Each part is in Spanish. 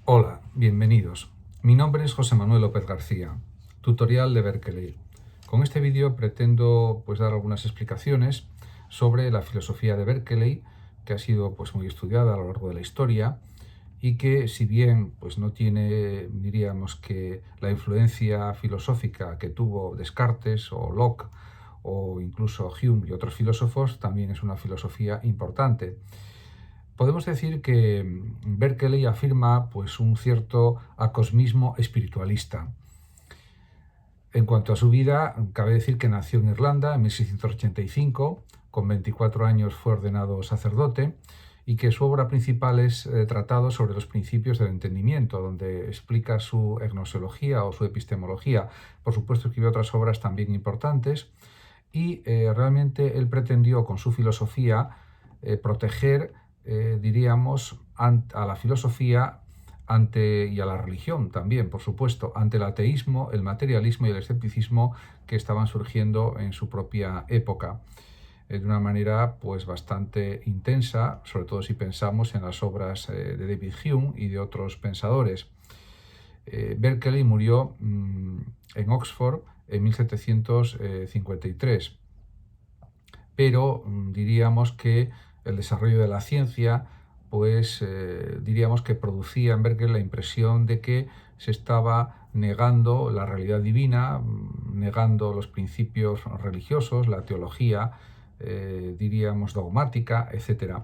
Hola, bienvenidos. Mi nombre es José Manuel López García, tutorial de Berkeley. Con este vídeo pretendo dar algunas explicaciones sobre la filosofía de Berkeley, que ha sido muy estudiada a lo largo de la historia y que, si bien no tiene, diríamos, que la influencia filosófica que tuvo Descartes o Locke o incluso Hume y otros filósofos, también es una filosofía importante. Podemos decir que Berkeley afirma un cierto acosmismo espiritualista. En cuanto a su vida, cabe decir que nació en Irlanda en 1685, con 24 años fue ordenado sacerdote, y que su obra principal es Tratado sobre los principios del entendimiento, donde explica su gnoseología o su epistemología. Por supuesto, escribió otras obras también importantes, y realmente él pretendió con su filosofía proteger, diríamos, a la filosofía y a la religión también, por supuesto, ante el ateísmo, el materialismo y el escepticismo que estaban surgiendo en su propia época, de una manera bastante intensa, sobre todo si pensamos en las obras de David Hume y de otros pensadores. Berkeley murió en Oxford en 1753, pero diríamos que el desarrollo de la ciencia diríamos que producía en Berkeley la impresión de que se estaba negando la realidad divina, negando los principios religiosos, la teología, diríamos dogmática, etc.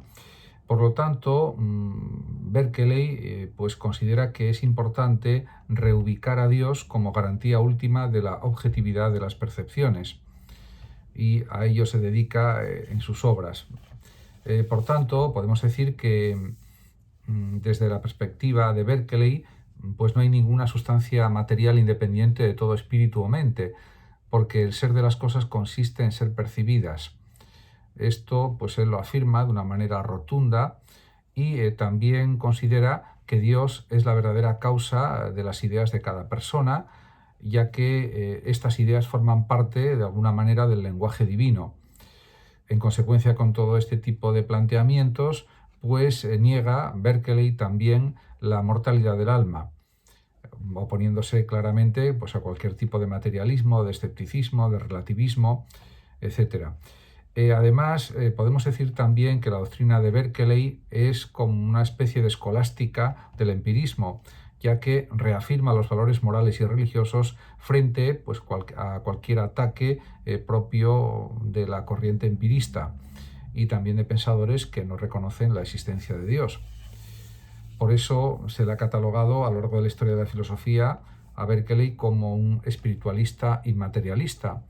Por lo tanto, Berkeley considera que es importante reubicar a Dios como garantía última de la objetividad de las percepciones, y a ello se dedica en sus obras. Por tanto, podemos decir que desde la perspectiva de Berkeley, no hay ninguna sustancia material independiente de todo espíritu o mente, porque el ser de las cosas consiste en ser percibidas. Esto él lo afirma de una manera rotunda, y también considera que Dios es la verdadera causa de las ideas de cada persona, ya que estas ideas forman parte de alguna manera del lenguaje divino. En consecuencia con todo este tipo de planteamientos, niega Berkeley también la mortalidad del alma, oponiéndose claramente a cualquier tipo de materialismo, de escepticismo, de relativismo, etc. Además, podemos decir también que la doctrina de Berkeley es como una especie de escolástica del empirismo, ya que reafirma los valores morales y religiosos frente a cualquier ataque propio de la corriente empirista, y también de pensadores que no reconocen la existencia de Dios. Por eso se le ha catalogado a lo largo de la historia de la filosofía a Berkeley como un espiritualista inmaterialista.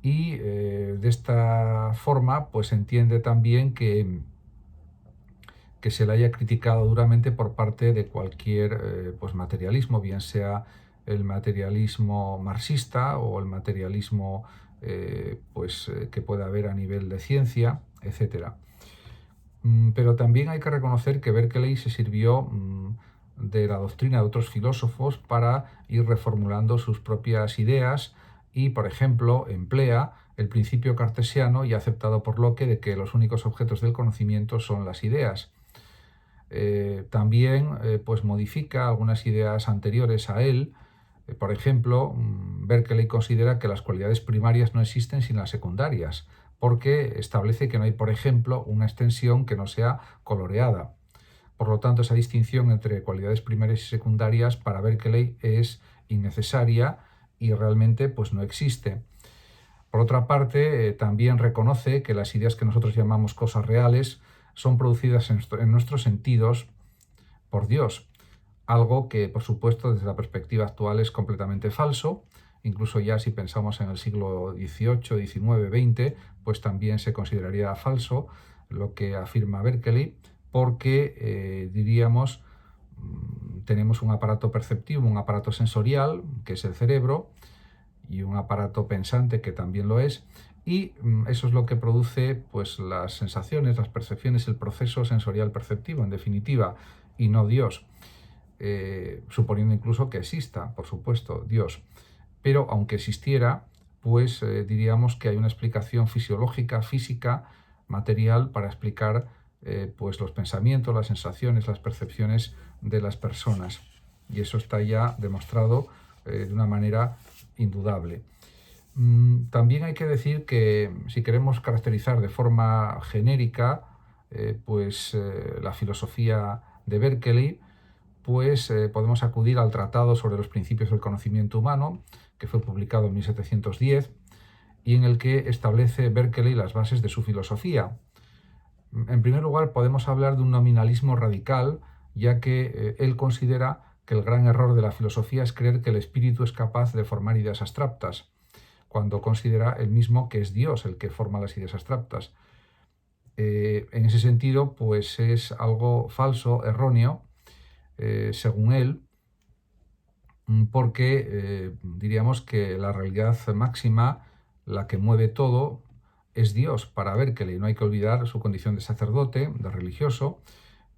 Y de esta forma se entiende también que se le haya criticado duramente por parte de cualquier materialismo, bien sea el materialismo marxista o el materialismo que pueda haber a nivel de ciencia, etc. Pero también hay que reconocer que Berkeley se sirvió de la doctrina de otros filósofos para ir reformulando sus propias ideas, y, por ejemplo, emplea el principio cartesiano y aceptado por Locke de que los únicos objetos del conocimiento son las ideas. También modifica algunas ideas anteriores a él. Por ejemplo, Berkeley considera que las cualidades primarias no existen sin las secundarias, porque establece que no hay, por ejemplo, una extensión que no sea coloreada. Por lo tanto, esa distinción entre cualidades primarias y secundarias para Berkeley es innecesaria y realmente no existe. Por otra parte, también reconoce que las ideas que nosotros llamamos cosas reales son producidas en nuestros sentidos por Dios, algo que, por supuesto, desde la perspectiva actual es completamente falso. Incluso ya si pensamos en el siglo XVIII, XIX, XX, también se consideraría falso lo que afirma Berkeley, porque diríamos, tenemos un aparato perceptivo, un aparato sensorial, que es el cerebro, y un aparato pensante, que también lo es, y eso es lo que produce las sensaciones, las percepciones, el proceso sensorial perceptivo, en definitiva, y no Dios, suponiendo incluso que exista, por supuesto, Dios. Pero aunque existiera, diríamos que hay una explicación fisiológica, física, material, para explicar pues los pensamientos, las sensaciones, las percepciones de las personas. Y eso está ya demostrado de una manera indudable. También hay que decir que si queremos caracterizar de forma genérica la filosofía de Berkeley, pues podemos acudir al Tratado sobre los Principios del Conocimiento Humano, que fue publicado en 1710, y en el que establece Berkeley las bases de su filosofía. En primer lugar, podemos hablar de un nominalismo radical, ya que él considera que el gran error de la filosofía es creer que el espíritu es capaz de formar ideas abstractas, cuando considera él mismo que es Dios el que forma las ideas abstractas. En ese sentido, pues es algo falso, erróneo, según él, porque diríamos que la realidad máxima, la que mueve todo, es Dios para Berkeley. No hay que olvidar su condición de sacerdote, de religioso,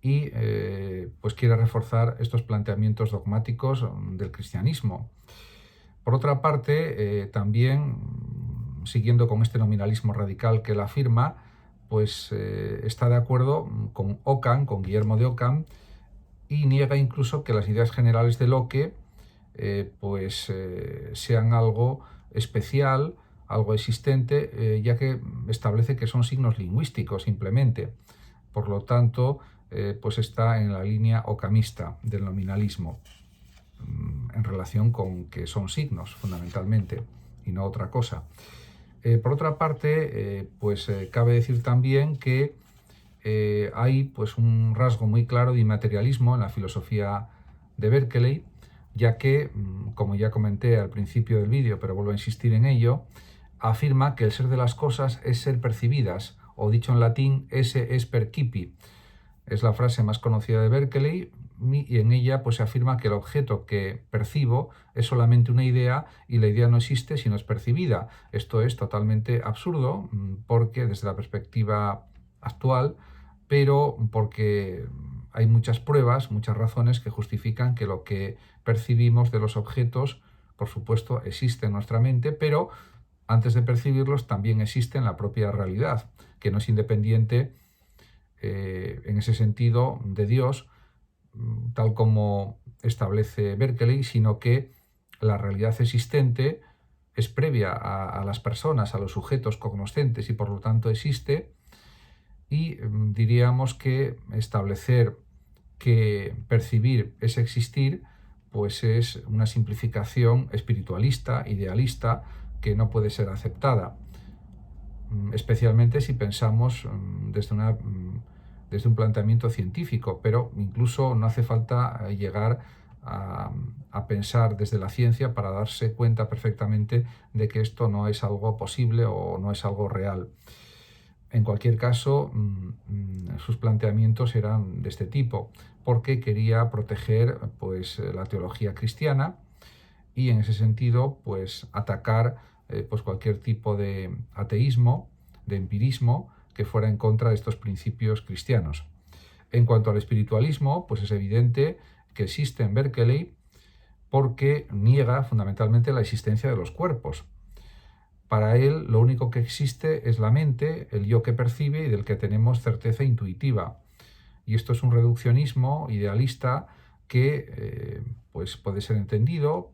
y pues quiere reforzar estos planteamientos dogmáticos del cristianismo. Por otra parte, también, siguiendo con este nominalismo radical que él afirma, pues está de acuerdo con Ockham, con Guillermo de Ockham, y niega incluso que las ideas generales de Locke sean algo especial, algo existente, ya que establece que son signos lingüísticos simplemente. Por lo tanto, pues está en la línea occamista del nominalismo, en relación con que son signos fundamentalmente y no otra cosa. Por otra parte, cabe decir también que hay pues un rasgo muy claro de inmaterialismo en la filosofía de Berkeley, ya que, como ya comenté al principio del vídeo, pero vuelvo a insistir en ello, afirma que el ser de las cosas es ser percibidas, o dicho en latín, esse es percipi. Es la frase más conocida de Berkeley, y en ella pues se afirma que el objeto que percibo es solamente una idea y la idea no existe si no es percibida. Esto es totalmente absurdo, porque desde la perspectiva actual, pero porque hay muchas pruebas, muchas razones que justifican que lo que percibimos de los objetos, por supuesto, existe en nuestra mente, pero antes de percibirlos también existe en la propia realidad, que no es independiente en ese sentido de Dios, tal como establece Berkeley, sino que la realidad existente es previa a las personas, a los sujetos cognoscentes, y por lo tanto existe. Y diríamos que establecer que percibir es existir, pues es una simplificación espiritualista, idealista, que no puede ser aceptada, especialmente si pensamos desde un planteamiento científico, pero incluso no hace falta llegar a pensar desde la ciencia para darse cuenta perfectamente de que esto no es algo posible o no es algo real. En cualquier caso, sus planteamientos eran de este tipo, porque quería proteger pues, la teología cristiana y en ese sentido pues, atacar pues, cualquier tipo de ateísmo, de empirismo, que fuera en contra de estos principios cristianos. En cuanto al espiritualismo, pues es evidente que existe en Berkeley, porque niega fundamentalmente la existencia de los cuerpos. Para él, lo único que existe es la mente, el yo que percibe y del que tenemos certeza intuitiva. Y esto es un reduccionismo idealista que pues puede ser entendido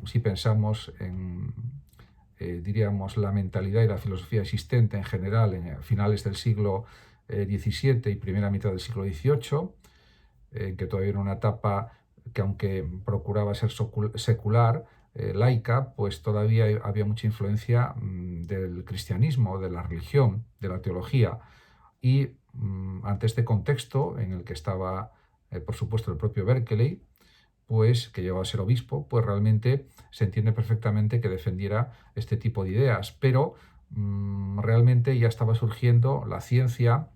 si pensamos en, diríamos, la mentalidad y la filosofía existente en general en finales del siglo XVII y primera mitad del siglo XVIII, que todavía era una etapa que, aunque procuraba ser secular, laica, pues todavía había mucha influencia del cristianismo, de la religión, de la teología. Y ante este contexto en el que estaba, por supuesto, el propio Berkeley, pues, que llegó a ser obispo, pues realmente se entiende perfectamente que defendiera este tipo de ideas. Pero realmente ya estaba surgiendo la ciencia,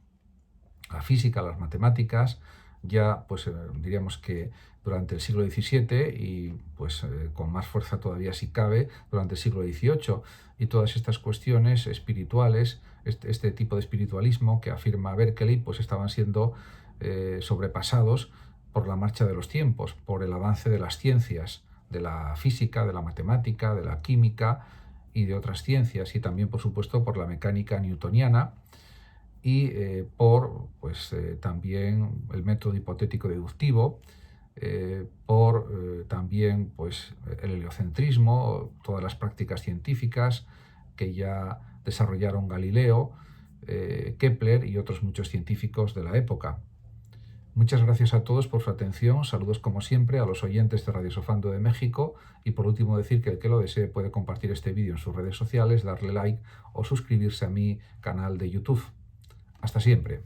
la física, las matemáticas, ya pues diríamos que durante el siglo XVII y pues con más fuerza todavía si cabe durante el siglo XVIII, y todas estas cuestiones espirituales, este tipo de espiritualismo que afirma Berkeley, pues estaban siendo sobrepasados por la marcha de los tiempos, por el avance de las ciencias, de la física, de la matemática, de la química y de otras ciencias, y también por supuesto por la mecánica newtoniana. y por también el método hipotético deductivo, por también pues, el heliocentrismo, todas las prácticas científicas que ya desarrollaron Galileo, Kepler y otros muchos científicos de la época. Muchas gracias a todos por su atención, saludos como siempre a los oyentes de Radio Sofando de México y por último decir que el que lo desee puede compartir este vídeo en sus redes sociales, darle like o suscribirse a mi canal de YouTube. Hasta siempre.